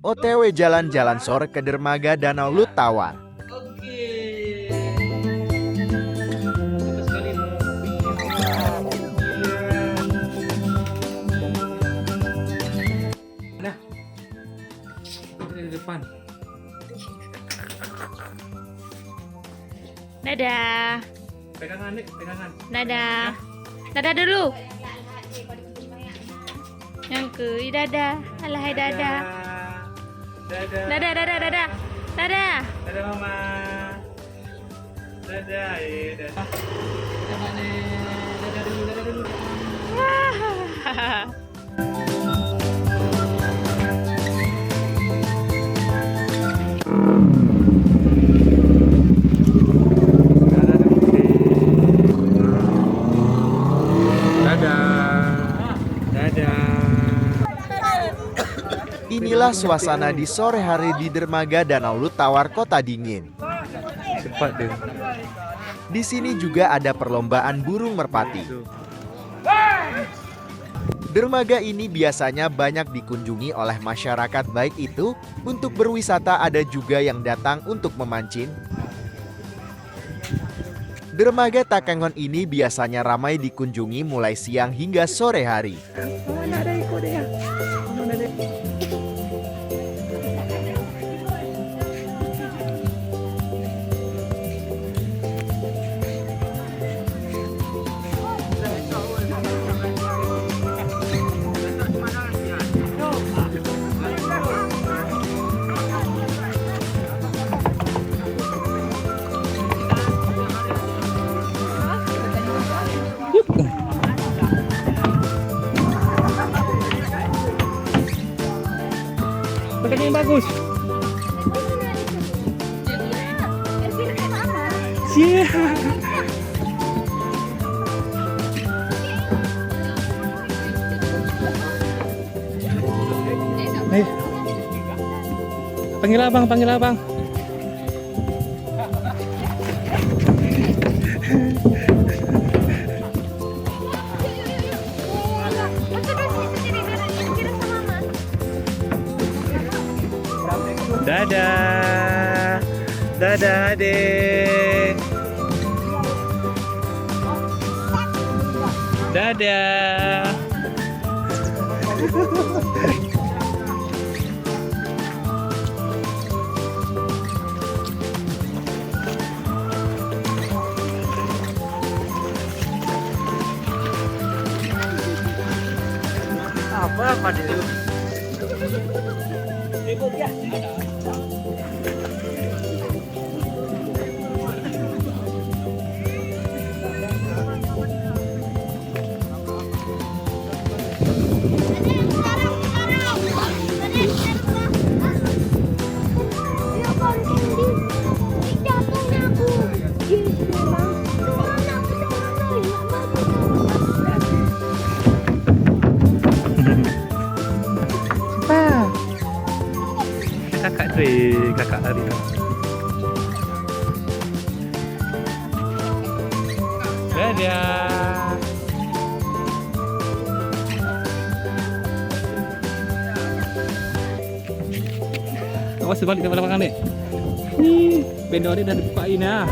OTW jalan-jalan sore ke dermaga Danau Lutawar. Oke. Suka sekali mau Nah, ini di depan. Dadah. Pegangan deh, pegangan. Dadah. Dadah dulu. Yang ke dadah. Alahai dadah. Dadah. Dadah, dadah, dadah. Dadah. Dadah mama. Dadah, dadah. Dadah nih. Dadah dulu, dadah dulu. Wah. Dadah dulu. Dadah. Dadah. Inilah suasana di sore hari di dermaga Danau Lutawar, Kota Dingin. Cepat deh. Di sini juga ada perlombaan burung merpati. Dermaga ini biasanya banyak dikunjungi oleh masyarakat, baik itu untuk berwisata, ada juga yang datang untuk memancing. Dermaga Takengon ini biasanya ramai dikunjungi mulai siang hingga sore hari. Pegang yang bagus. Ayo. Panggil abang, panggil abang. Dadah. Dadah, Adek. Dadah. Apa itu? Kakak tuh, kakak lari tuh. Dadah. Awas balik ke belakang deh. Nih, bendornya udah dibukain ya.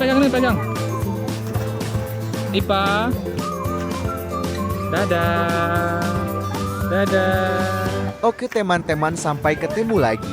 Pegang nih, pegang. Ipa. Dadah. Dadah. Oke teman-teman, sampai ketemu lagi.